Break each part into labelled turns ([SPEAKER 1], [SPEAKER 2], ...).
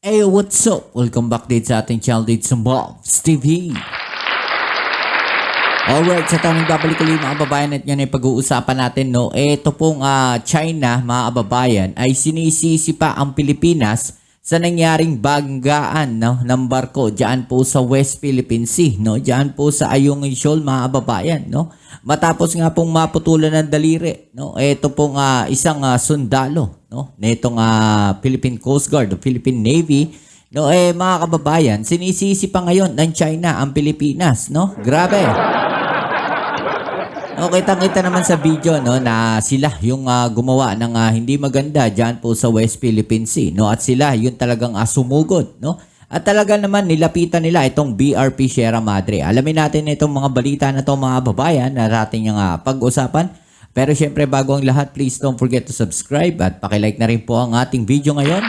[SPEAKER 1] Hey, what's up? Welcome back din sa ating channel dito sa Bob's TV. Alright, sa tanong babalik ulit mga kababayan at yan ay pag-uusapan natin, no? Ito pong China, mga kababayan, ay sinisisi pa ang Pilipinas sa nangyaring banggaan, no, ng barko diyan po sa West Philippine Sea, no? Diyan po sa Ayungin Shoal, mga kababayan, no? Matapos nga pong maputulan ng daliri, no? Ito pong isang sundalo, no? Nitong Philippine Coast Guard o Philippine Navy, no? Mga kababayan, sinisisi pa ngayon ng China ang Pilipinas, no? Grabe. No, kitang-kita naman sa video, no, na sila yung gumawa ng hindi maganda diyan po sa West Philippine Sea, no, at sila yung talagang sumugod, no, at talaga naman nilapitan nila itong BRP Sierra Madre. Alamin natin itong mga balita na to, mga babayan, na ating yung pag-usapan. Pero syempre, bago ang lahat, please don't forget to subscribe at pakilike na rin po ang ating video ngayon.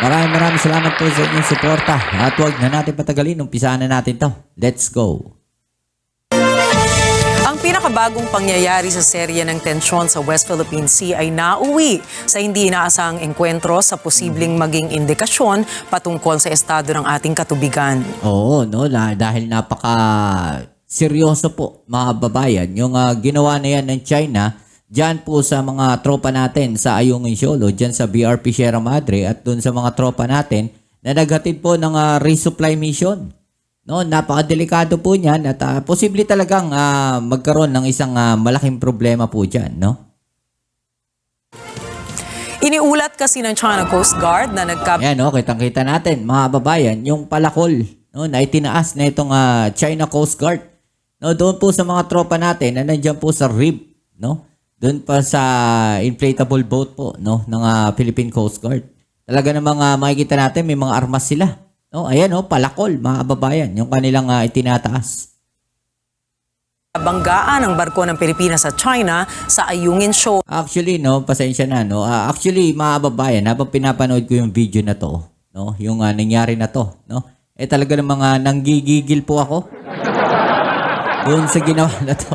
[SPEAKER 1] Maraming salamat po sa inyong suporta at huwag na natin patagalin, umpisahan na natin to. Let's go!
[SPEAKER 2] Ang pinakabagong pangyayari sa serye ng tensyon sa West Philippine Sea ay nauwi sa hindi inaasahang engkwentro sa posibleng maging indikasyon patungkol sa estado ng ating katubigan.
[SPEAKER 1] Oo, no, dahil napaka seryoso po, mga babayan, yung ginawa na yan ng China dyan po sa mga tropa natin sa Ayungin Shoal, dyan sa BRP Sierra Madre at dun sa mga tropa natin na naghatid po ng resupply mission. No, napakadelikado po niyan at posible talagang magkaroon ng isang malaking problema po diyan, no?
[SPEAKER 2] Iniulat kasi ng China Coast Guard na
[SPEAKER 1] Ayan, no, kitang-kita natin, mga babayan, yung palakol, no, na itinaas na itong China Coast Guard. No, doon po sa mga tropa natin na nandiyan po sa RIB, no? Doon pa sa inflatable boat po, no, ng Philippine Coast Guard. Talaga namang makikita natin may mga armas sila. No, ayan, no, palakol, mga kababayan, yung kanilang itinataas.
[SPEAKER 2] banggaan ang barko ng Pilipinas sa China sa Ayungin Shoal.
[SPEAKER 1] Actually, no, pasensya na, no. Actually, mga kababayan, habang pinapanood ko yung video na to, no, yung nangyari na to, no, talaga namang nanggigigil po ako doon sa ginawa na to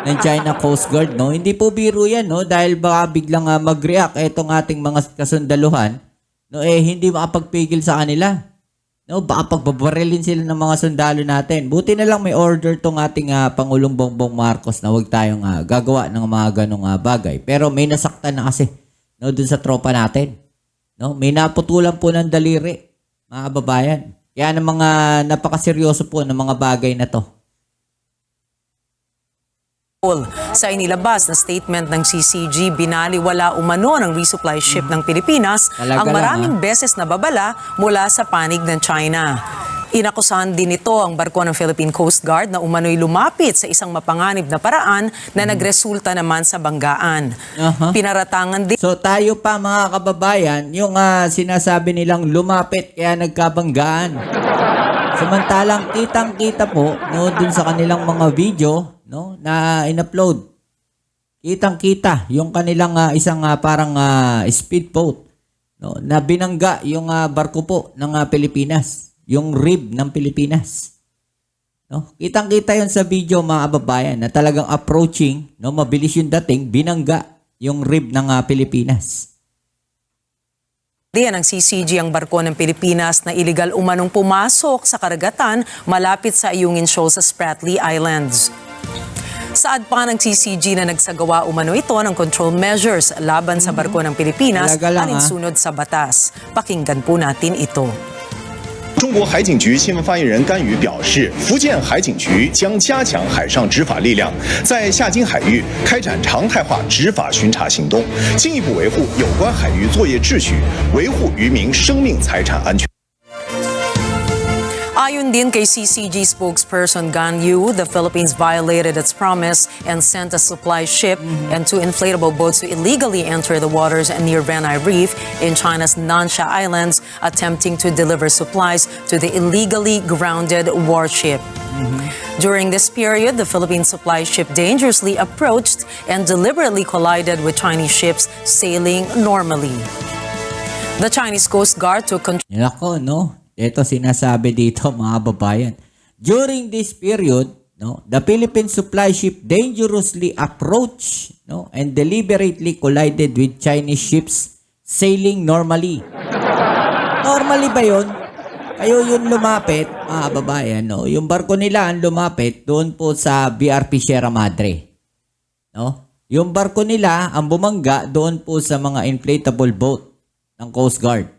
[SPEAKER 1] ng China Coast Guard, no. Hindi po biro yan, no, dahil baka biglang mag-react itong ating mga kasundaluhan, no, hindi makapagpigil sa kanila. No, baka pagbabarilin sila ng mga sundalo natin. Buti na lang may order tong ating Pangulong Bongbong Marcos na huwag tayong gagawa ng mga ganong bagay. Pero may nasaktan na kasi, no, dun sa tropa natin. No, may naputulan po ng daliri, mga kababayan. Kaya ng mga napakaseryoso po ng mga bagay na to.
[SPEAKER 2] Sa inilabas na statement ng CCG, binaliwala umano ng resupply ship ng Pilipinas ang maraming beses na babala mula sa panig ng China. Inakusahan din ito ang barko ng Philippine Coast Guard na umano'y lumapit sa isang mapanganib na paraan na nagresulta naman sa banggaan. Pinaratangan din.
[SPEAKER 1] So tayo pa, mga kababayan, yung sinasabi nilang lumapit kaya nagkabanggaan. Samantalang kitang-kita po, no, dun sa kanilang mga video, no, na in-upload. Kitang-kita yung kanilang isang parang speedboat, no, na binangga yung barko po ng Pilipinas, yung RIB ng Pilipinas. No, kitang-kita yun sa video, mga kababayan, na talagang approaching, no, mabilis yung dating, binangga yung RIB ng Pilipinas.
[SPEAKER 2] Diyan ang CCG ang barko ng Pilipinas na iligal umanong pumasok sa karagatan malapit sa Ayungin Shoal sa Spratly Islands. Saad pa ng CCG na nagsagawa umano ito ng control measures laban sa barko ng Pilipinas alinsunod sa batas. Pakinggan po natin ito.
[SPEAKER 3] 中国海警局新闻发言人甘宇表示，福建海警局将加强海上执法力量，在下金海域开展常态化执法巡查行动，进一步维护有关海域作业秩序，维护渔民生命财产安全。
[SPEAKER 2] Ayon din kay CCG spokesperson Gan Yu, the Philippines violated its promise and sent a supply ship and 2 inflatable boats to illegally enter the waters near Vanai Reef in China's Nansha Islands, attempting to deliver supplies to the illegally grounded warship. During this period, the Philippine supply ship dangerously approached and deliberately collided with Chinese ships sailing normally. The Chinese Coast Guard took control.
[SPEAKER 1] Nako, no? Ito sinasabi dito, mga babayan. During this period, no, the Philippine supply ship dangerously approached, no, and deliberately collided with Chinese ships sailing normally. Normally ba yun? Kayo yung lumapit, mga kababayan, no? Yung barko nila ang lumapit doon po sa BRP Sierra Madre. No? Yung barko nila ang bumangga doon po sa mga inflatable boat ng Coast Guard.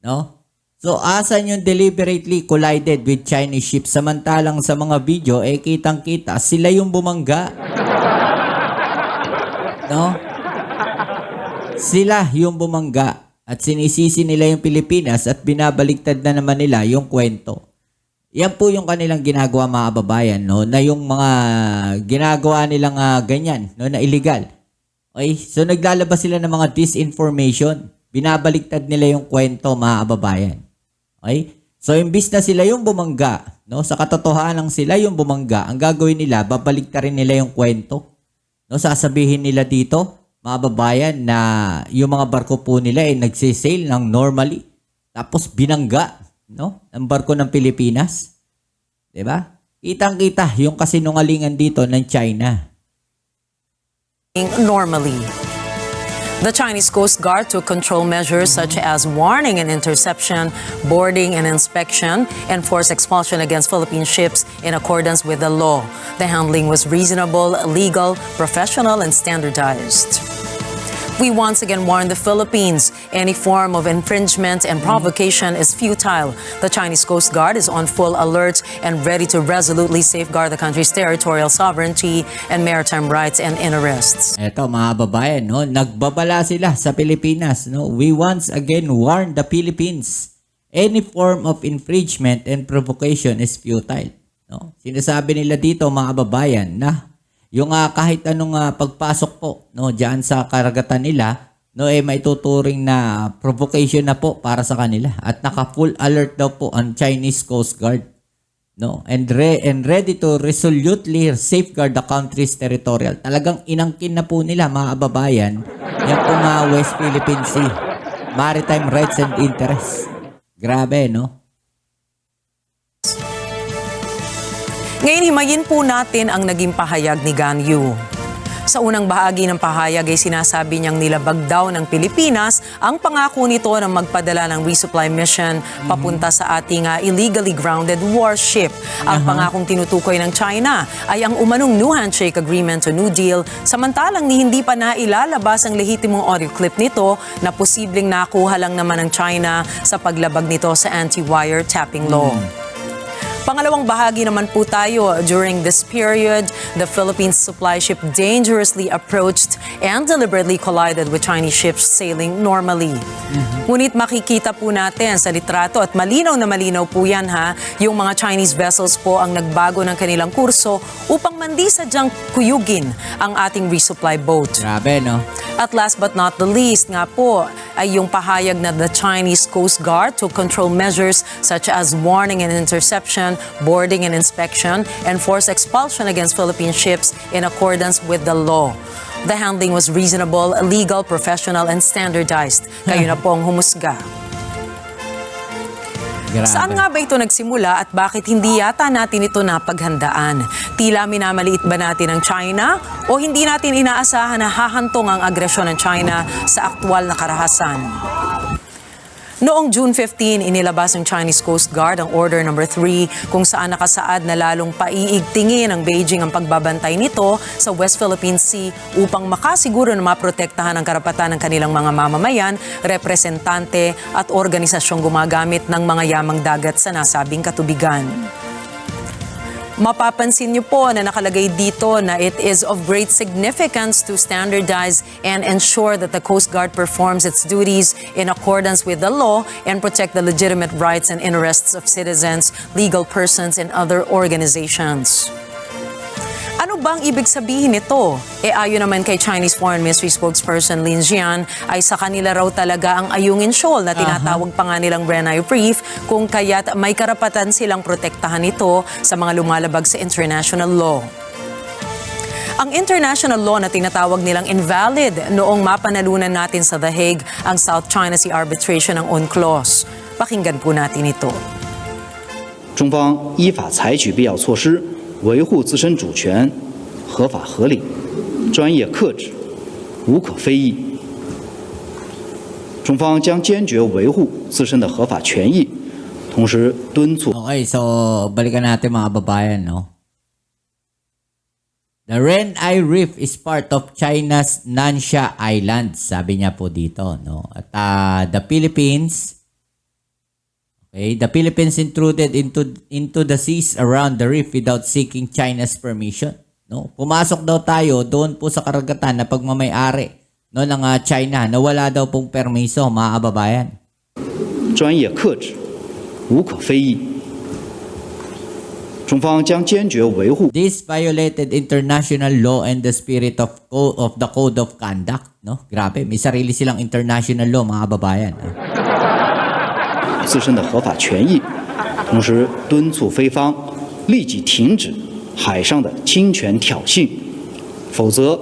[SPEAKER 1] No? So, asan yung deliberately collided with Chinese ships? Samantalang sa mga video, kitang-kita, sila yung bumangga. No? Sila yung bumangga. At sinisisi nila yung Pilipinas at binabaliktad na naman nila yung kwento. Yan po yung kanilang ginagawa, mga kababayan, no? Na yung mga ginagawa nilang ganyan, no? Na illegal. Okay? So, naglalabas sila ng mga disinformation. Binabaliktad nila yung kwento, mga kababayan. Okay? So, imbis na sila yung bumangga, no? Sa katotohanan sila yung bumangga, ang gagawin nila, babaliktarin nila yung kwento. No? Sasabihin nila dito, mga babayan, na yung mga barko po nila ay nagsisail ng normally. Tapos binangga, no? Ang barko ng Pilipinas. 'Di ba? Kitang-kita yung kasinungalingan dito ng China.
[SPEAKER 2] Normally. The Chinese Coast Guard took control measures such as warning and interception, boarding and inspection, and forced expulsion against Philippine ships in accordance with the law. The handling was reasonable, legal, professional, and standardized. We once again warn the Philippines, any form of infringement and provocation is futile. The Chinese Coast Guard is on full alert and ready to resolutely safeguard the country's territorial sovereignty and maritime rights and interests.
[SPEAKER 1] Eto, mga babayan, no? Nagbabala sila sa Pilipinas. No? We once again warn the Philippines, any form of infringement and provocation is futile. No? Sinasabi nila dito, mga babayan, na yung kahit anong pagpasok po, no, diyan sa karagatan nila, no, maituturing na provocation na po para sa kanila, at naka full alert daw po ang Chinese Coast Guard, no, and ready to resolutely safeguard the country's territorial. Talagang inangkin na po nila, mga kababayan, yung pong West Philippine Sea, maritime rights and interests. Grabe, no?
[SPEAKER 2] Ngayon, himayin po natin ang naging pahayag ni Gan Yu. Sa unang bahagi ng pahayag ay sinasabi niyang nilabag daw ng Pilipinas ang pangako nito na magpadala ng resupply mission papunta sa ating illegally grounded warship. Ang pangakong tinutukoy ng China ay ang umanong New Handshake Agreement o New Deal, samantalang hindi pa nailalabas ang lehitimong audio clip nito na posibleng nakuha lang naman ng China sa paglabag nito sa anti-wire tapping law. Pangalawang bahagi naman po tayo. During this period, the Philippines supply ship dangerously approached and deliberately collided with Chinese ships sailing normally. Ngunit makikita po natin sa litrato at malinaw na malinaw po yan yung mga Chinese vessels po ang nagbago ng kanilang kurso upang mandi sadyang kuyugin ang ating resupply boat.
[SPEAKER 1] Grabe, no?
[SPEAKER 2] At last but not the least nga po ay yung pahayag na the Chinese Coast Guard took control measures such as warning and interception, boarding and inspection, and forced expulsion against Philippine ships in accordance with the law. The handling was reasonable, legal, professional, and standardized. Kayo na po ang humusga.
[SPEAKER 1] Grabe.
[SPEAKER 2] Saan nga ba ito nagsimula at bakit hindi yata natin ito napaghandaan? Tila minamaliit ba natin ang China o hindi natin inaasahan na hahantong ang agresyon ng China sa aktwal na karahasan? Noong June 15, inilabas ng Chinese Coast Guard ang Order No. 3 kung saan nakasaad na lalong paiigtingin ng Beijing ang pagbabantay nito sa West Philippine Sea upang makasiguro na maprotektahan ang karapatan ng kanilang mga mamamayan, representante at organisasyong gumagamit ng mga yamang dagat sa nasabing katubigan. Mapapansin niyo po na nakalagay dito na it is of great significance to standardize and ensure that the Coast Guard performs its duties in accordance with the law and protect the legitimate rights and interests of citizens, legal persons, and other organizations. Ano bang ibig sabihin nito? Ayon naman kay Chinese Foreign Ministry spokesperson Lin Jian, ay sa kanila raw talaga ang Ayungin Shoal na tinatawag pa nga nilang Renai Reef, kung kaya't may karapatan silang protektahan ito sa mga lumalabag sa international law. Ang international law na tinatawag nilang invalid noong mapanalunan natin sa The Hague ang South China Sea Arbitration ng UNCLOS. Pakinggan po natin ito.
[SPEAKER 4] 中方依法采取必要措施，维护自身主权，合法合理，专业克制，无可非议。中方将坚决维护自身的合法权益，同时敦促
[SPEAKER 1] Okay, so balikan natin mga kababayan, no? The Renai Reef is part of China's Nansha Islands, sabi niya po dito, no? At the Philippines, the Philippines intruded into the seas around the reef without seeking China's permission, no? Pumasok daw tayo doon po sa karagatan na pagmamay-ari, no, ng China na wala daw pong permiso, mga kababayan.
[SPEAKER 4] 专业克制，无可非议。中方将坚决维护
[SPEAKER 1] This violated international law and the spirit of the code of conduct, no? Grabe, may sarili silang international law, mga kababayan.
[SPEAKER 4] 自身的合法权益，同时敦促菲方立即停止海上的侵权挑衅，否则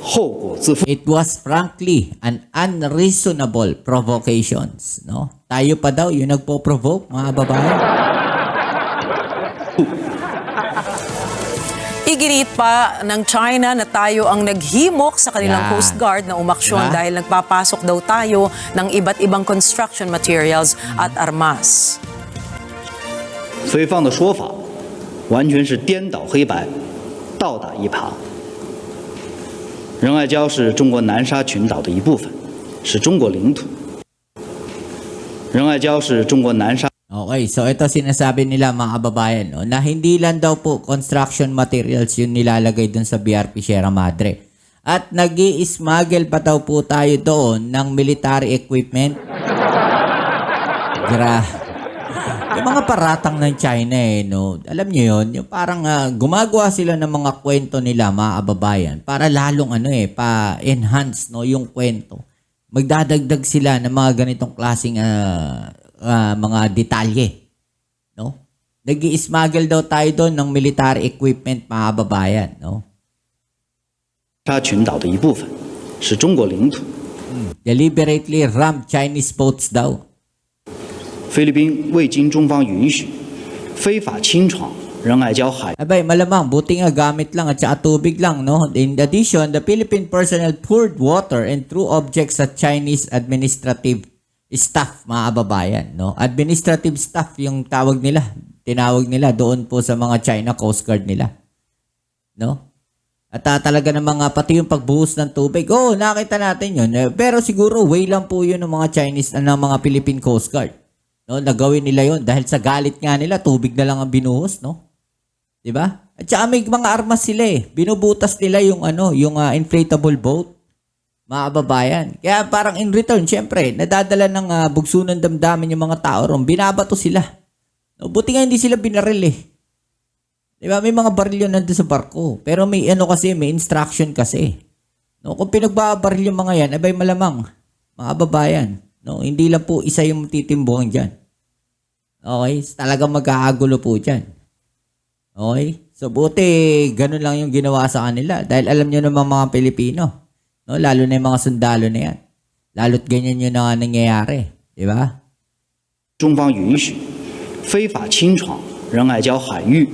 [SPEAKER 4] 后果自负。
[SPEAKER 1] It was frankly an unreasonable provocations, no? Tayo pa daw yung nagpo-provoke, mga kababayan.
[SPEAKER 2] Iginit pa ng China na tayo ang naghimok sa kanilang
[SPEAKER 1] Yan.
[SPEAKER 2] Coast Guard na umaksyon
[SPEAKER 1] Diba?
[SPEAKER 2] dahil nagpapasok daw tayo ng iba't ibang construction materials at armas.
[SPEAKER 4] 菲方的说法完全是颠倒黑白，倒打一耙。仁爱礁是中国南沙群岛的一部分，是中国领土。仁爱礁是中国南沙。
[SPEAKER 1] Okay, so ito sinasabi nila mga kababayan, no, na hindi lang daw po construction materials yung nilalagay dun sa BRP Sierra Madre. At nag-i-smuggle pa daw po tayo doon ng military equipment. Yung mga paratang ng China no, alam nyo yun, yung parang gumagawa sila ng mga kwento nila mga kababayan para lalong pa-enhance no, yung kwento. Magdadagdag sila ng mga ganitong klaseng mga detalye, no? Nag-i-smuggle daw tayo doon ng military equipment, mga kababayan, no?
[SPEAKER 4] 沙群岛的一部分，是中国领土。
[SPEAKER 1] Deliberately rammed Chinese boats daw.
[SPEAKER 4] 菲律宾未经中方允许，非法侵闯仁爱礁海。
[SPEAKER 1] Abay, malamang, buti nga gamit lang at saka tubig lang, no? In addition, the Philippine personnel poured water and threw objects at Chinese administrative staff, mga kababayan, no? Administrative staff yung tawag nila. Tinawag nila doon po sa mga China Coast Guard nila. No? At talaga namang pati yung pagbuhos ng tubig. Oh, nakita natin yun. Pero siguro way lang po yun ng mga Chinese ng mga Philippine Coast Guard. No, nagawin nila yun dahil sa galit nga nila, tubig na lang ang binuhos, no? 'Di ba? At saka may mga armas sila Binubutas nila yung inflatable boat. Mga kababayan. Kaya parang in return, syempre, nadadala ng bugso ng damdamin yung mga tao ron. Binabato sila. No, buti nga hindi sila binaril Diba? May mga baril yun nandun sa barko. Pero may may instruction kasi. No, kung pinagbabaril yung mga yan, abay malamang, mga kababayan. No, hindi lang po isa yung titimbungan dyan. Okay? Talagang magkakagulo po dyan. Okay? So, buti, ganun lang yung ginawa sa kanila. Dahil alam nyo naman mga Pilipino. No, lalo na yung mga sundalo na yan. Lalo't ganyan yun na nangyayari. Di ba?
[SPEAKER 4] 中方允许非法侵闯仁爱礁海域，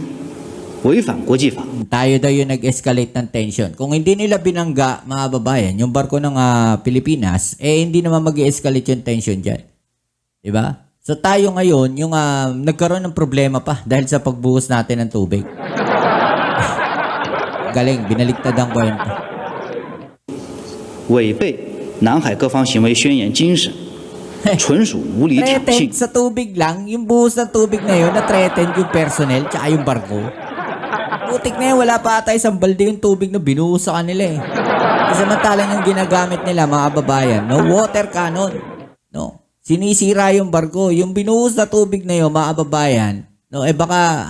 [SPEAKER 4] 违反国际法。
[SPEAKER 1] Tayo daw yung nag-escalate ng tension. Kung hindi nila binangga, mga babayan, yung barko ng Pilipinas, hindi naman mag-escalate yung tension dyan. Di ba? So tayo ngayon, yung nagkaroon ng problema pa dahil sa pagbuhos natin ng tubig. Galing, binaliktad ang kwento.
[SPEAKER 4] 违背南海各方行为宣言精神，纯属无理挑衅
[SPEAKER 1] Threatened。sa tubig lang, yung buhos ng tubig na yun, na-threatened yung personnel tsaka yung barko. Putik na yun, wala pa ata isang balde yung tubig na binuhos sa kanila Samantalang yung ginagamit nila, mga kababayan, no? Water cannon. No? Sinisira yung barko. Yung binuhos na tubig na yun, mga kababayan, no? Baka,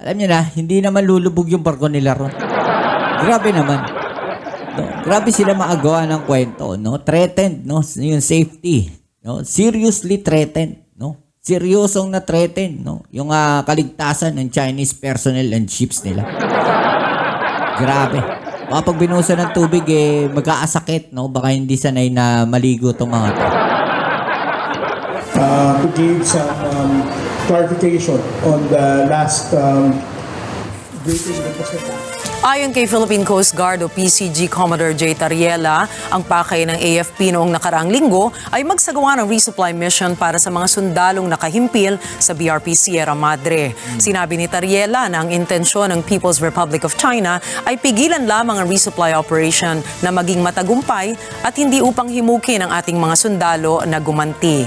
[SPEAKER 1] alam niyo na, hindi naman lulubog yung barko nila ron. Grabe naman. No, grabe sila maagawa ng kwento, no? Threatened, no? Yung safety, no? Seriously threatened, no? Seryosong na threatened, no? Yung kaligtasan ng Chinese personnel and ships nila. Grabe. Baka pag binuhusan ng tubig, magkakasakit, no? Baka hindi sanay na maligo itong mga to.
[SPEAKER 5] To give some clarification on the last briefing that was held.
[SPEAKER 2] Ayon kay Philippine Coast Guard o PCG Commodore J. Tariela, ang pakay ng AFP noong nakaraang linggo ay magsagawa ng resupply mission para sa mga sundalong nakahimpil sa BRP Sierra Madre. Sinabi ni Tariela na ang intensyon ng People's Republic of China ay pigilan lamang ang resupply operation na maging matagumpay at hindi upang himukin ang ating mga sundalo na gumanti.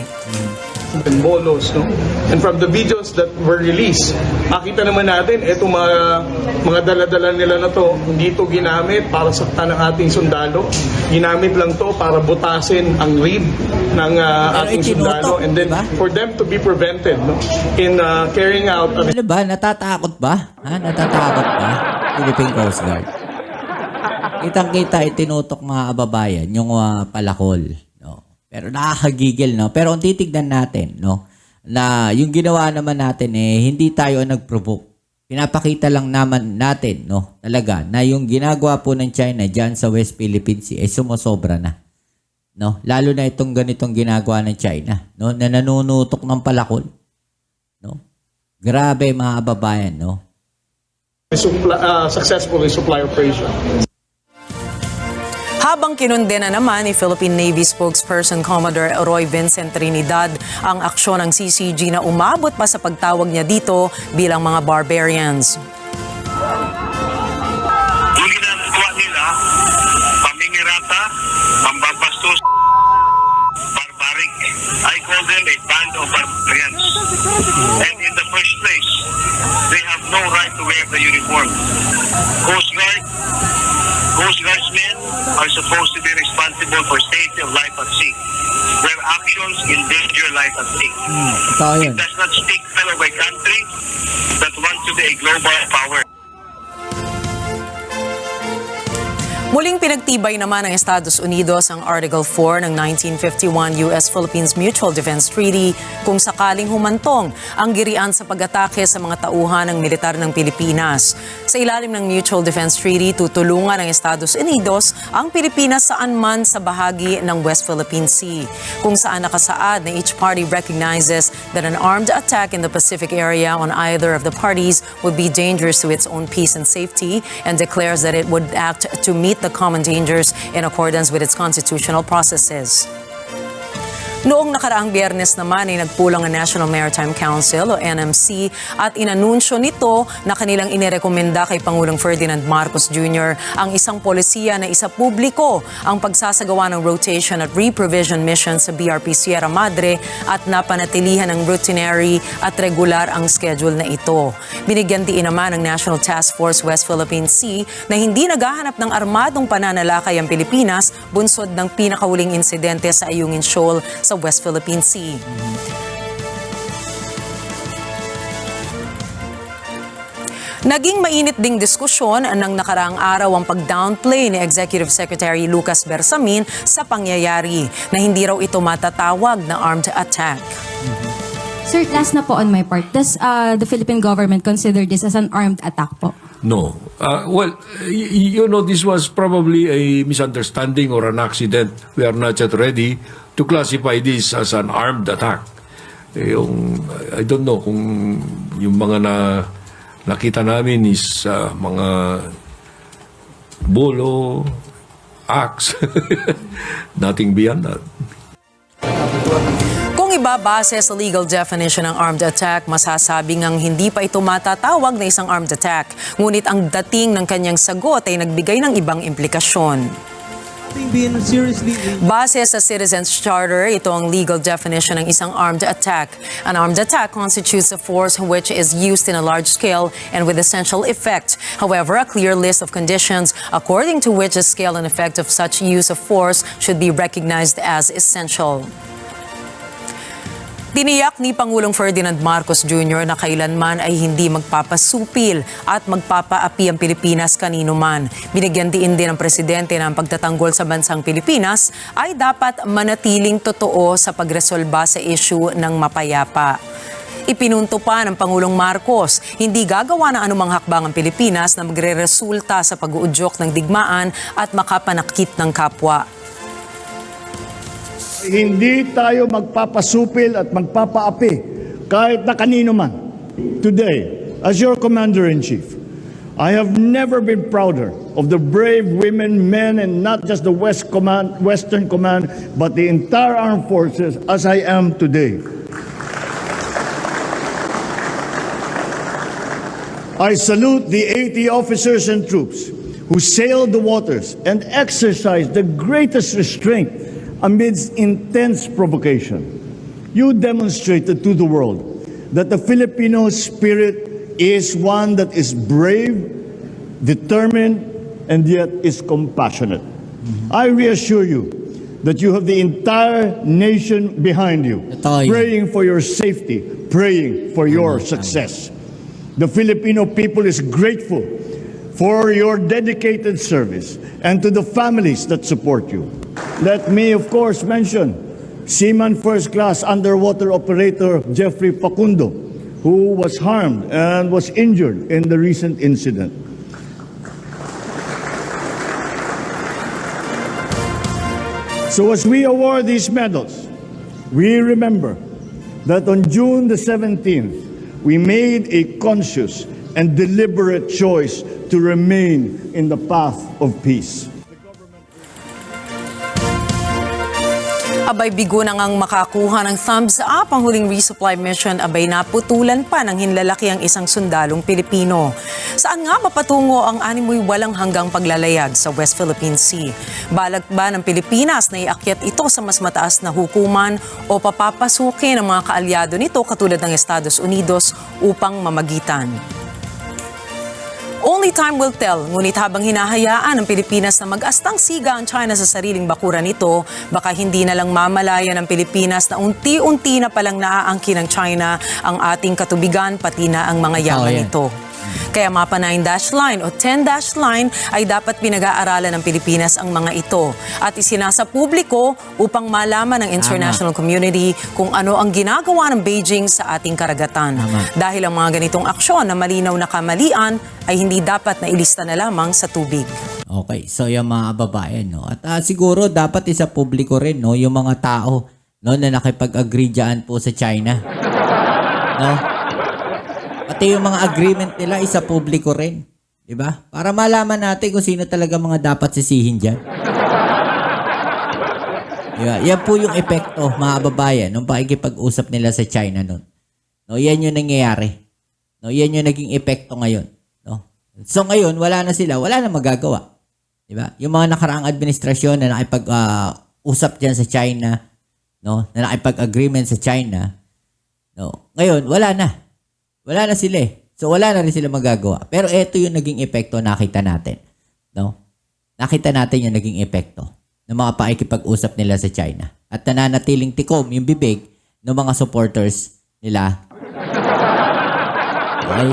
[SPEAKER 6] And bolos, no? And from the videos that were released, makita naman natin itong mga dala-dala nila na to, hindi ito ginamit para saktan ng ating sundalo. Ginamit lang to para butasin ang rib ng ating sundalo, and then for them to be prevented, no, in carrying out
[SPEAKER 1] Ano ba? Natatakot ba? Ha? Natatakot ba? Philippine Coast Guard. Kitang-kita itinutok mga kababayan yung palakol. No? Pero nakakagigil, no? Pero kung titignan natin, no? Na yung ginawa naman natin, hindi tayo ang nag-provoke. Pinapakita lang naman natin, no? Talaga, na yung ginagawa po ng China dyan sa West Philippines Sea, sumosobra na. No? Lalo na itong ganitong ginagawa ng China, no? Na nanunutok ng palakol. No? Grabe mga kababayan, no?
[SPEAKER 6] successful supply operation.
[SPEAKER 2] Habang kinundena naman ni Philippine Navy spokesperson Commodore Roy Vincent Trinidad ang aksyon ng CCG na umabot pa sa pagtawag niya dito bilang mga barbarians.
[SPEAKER 7] Yung ginagawa nila, pamingirata, pambabastos, barbaric. I call them a band of barbarians. And in the first place, they have no right to wear the uniform. Coast Guardsmen are supposed to be responsible for safety of life at sea. Their actions endanger life at sea. It does not speak well of a country that wants to be a global power.
[SPEAKER 2] Muling pinagtibay naman ng Estados Unidos ang Article 4 ng 1951 US-Philippines Mutual Defense Treaty kung sakaling humantong ang girian sa pag-atake sa mga tauhan ng militar ng Pilipinas. Sa ilalim ng Mutual Defense Treaty, tutulungan ng Estados Unidos ang Pilipinas saan man sa bahagi ng West Philippine Sea, kung saan nakasaad na each party recognizes that an armed attack in the Pacific area on either of the parties would be dangerous to its own peace and safety, and declares that it would act to meet the common dangers in accordance with its constitutional processes. Noong nakaraang Biyernes naman ay nagpulang ang National Maritime Council o NMC at inanunsyo nito na kanilang inirekomenda kay Pangulong Ferdinand Marcos Jr. ang isang polisiya na isa publiko ang pagsasagawa ng rotation at re-provision mission sa BRP Sierra Madre at napanatilihan ng routinary at regular ang schedule na ito. Binigyan diin naman ng National Task Force West Philippine Sea na hindi naghahanap ng armadong pananalakay ang Pilipinas bunsod ng pinakahuling insidente sa Ayungin Shoal sa West Philippine Sea. Naging mainit ding diskusyon ng nakaraang araw ang pag-downplay ni Executive Secretary Lucas Bersamin sa pangyayari na hindi raw ito matatawag na armed attack.
[SPEAKER 8] Sir, last na po on my part. Does the Philippine government consider this as an armed attack po?
[SPEAKER 9] No. Well, you know, this was probably a misunderstanding or an accident. We are not yet ready to classify this as an armed attack. I don't know kung yung mga nakita namin is mga bolo, axe, nothing beyond that.
[SPEAKER 2] Kung ibabase sa legal definition ng armed attack, masasabi ngang hindi pa ito matatawag na isang armed attack. Ngunit ang dating ng kanyang sagot ay nagbigay ng ibang implikasyon. Base sa Citizens Charter, ito ang legal definition ng isang armed attack. An armed attack constitutes a force which is used in a large scale and with essential effect. However, a clear list of conditions according to which the scale and effect of such use of force should be recognized as essential. Tiniyak ni Pangulong Ferdinand Marcos Jr. na kailanman ay hindi magpapasupil at magpapaapi ang Pilipinas kanino man. Binigyan diin din ng Presidente na ang pagtatanggol sa bansang Pilipinas ay dapat manatiling totoo sa pagresolba sa issue ng mapayapa. Ipinunto pa ng Pangulong Marcos, hindi gagawa ng anumang hakbang ang Pilipinas na magre-resulta sa pag-uudyok ng digmaan at makapanakit ng kapwa.
[SPEAKER 10] Hindi tayo magpapasupil at magpapaapi kahit na kanino man. Today, as your Commander-in-Chief, I have never been prouder of the brave women, men, and not just the Western Command, but the entire armed forces as I am today. I salute the 80 officers and troops who sailed the waters and exercised the greatest restraint amidst intense provocation. You demonstrated to the world that the Filipino spirit is one that is brave, determined, and yet is compassionate. I reassure you that you have the entire nation behind you, praying for your safety, praying for your success. The Filipino people is grateful for your dedicated service and to the families that support you. Let me, of course, mention Seaman First Class Underwater Operator Jeffrey Facundo, who was harmed and was injured in the recent incident. So as we award these medals, we remember that on June the 17th, we made a conscious and deliberate choice to remain in the path of peace.
[SPEAKER 2] Abay bigo na ngang makakuha ng thumbs up ang huling resupply mission, abay naputulan pa ng hinlalaki ang isang sundalong Pilipino. Saan nga papatungo ang animoy walang hanggang paglalayag sa West Philippine Sea? Balak ba ng Pilipinas na iakyat ito sa mas mataas na hukuman o papapasukin ang mga kaalyado nito katulad ng Estados Unidos upang mamagitan? Only time will tell, ngunit habang hinahayaan ng Pilipinas na mag-astang siga ang China sa sariling bakuran nito, baka hindi na lang mamalaya ng Pilipinas na unti-unti na palang naaangkin ng China ang ating katubigan pati na ang mga yaman nito. Kaya mapa 9-line o 10-line ay dapat pinag-aaralan ng Pilipinas ang mga ito at isinasa publiko upang malaman ng international community kung ano ang ginagawa ng Beijing sa ating karagatan. Dahil ang mga ganitong aksyon na malinaw na kamalian ay hindi dapat na ilista na lamang sa tubig.
[SPEAKER 1] Okay, so yung mga babae, no? At siguro dapat isa publiko rin, no? Yung mga tao, no, na nakipag-agree dyan po sa China. No? Pati yung mga agreement nila, isa publiko rin. Diba? Para malaman natin kung sino talaga mga dapat sisihin dyan. Diba? Yan po yung epekto, mga babayan, nung pakikipag-usap nila sa China nun. No, yan yung nangyayari. No, yan yung naging epekto ngayon. No? So ngayon, wala na sila, wala na magagawa. Diba? Yung mga nakaraang administrasyon na nakipag-usap dyan sa China, no, na nakipag-agreement sa China, no, ngayon, wala na. Wala na sila eh. So wala na rin sila magagawa. Pero ito yung naging epekto nakita natin. No? Nakita natin yung naging epekto ng mga pakikipag-usap nila sa China. At nananatiling tikom yung bibig ng mga supporters nila. Okay?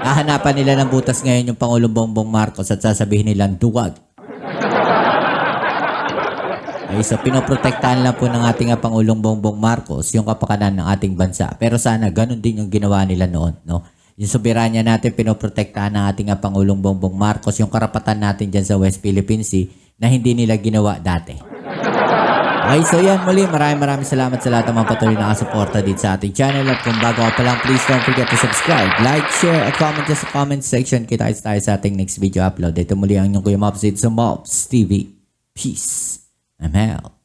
[SPEAKER 1] Hahanapan nila ng butas ngayon yung Pangulong Bongbong Marcos at sasabihin nilang duwag. Okay, so pinoprotektahan lang po ng ating Pangulong Bongbong Marcos yung kapakanan ng ating bansa. Pero sana ganun din yung ginawa nila noon, no? Yung soberanya natin pinoprotektahan ng ating Pangulong Bongbong Marcos, yung karapatan natin dyan sa West Philippine Sea na hindi nila ginawa dati. Okay, so yan muli. Maraming salamat sa lahat ng mga patuloy na kasuporta dito sa ating channel. At kung bago ka pa lang, please don't forget to subscribe, like, share, at comment sa comment section. Kita tayo sa ating next video upload. Ito muli ang inyong Kuya Mobs dito sa Mobs TV. Peace. I'm out.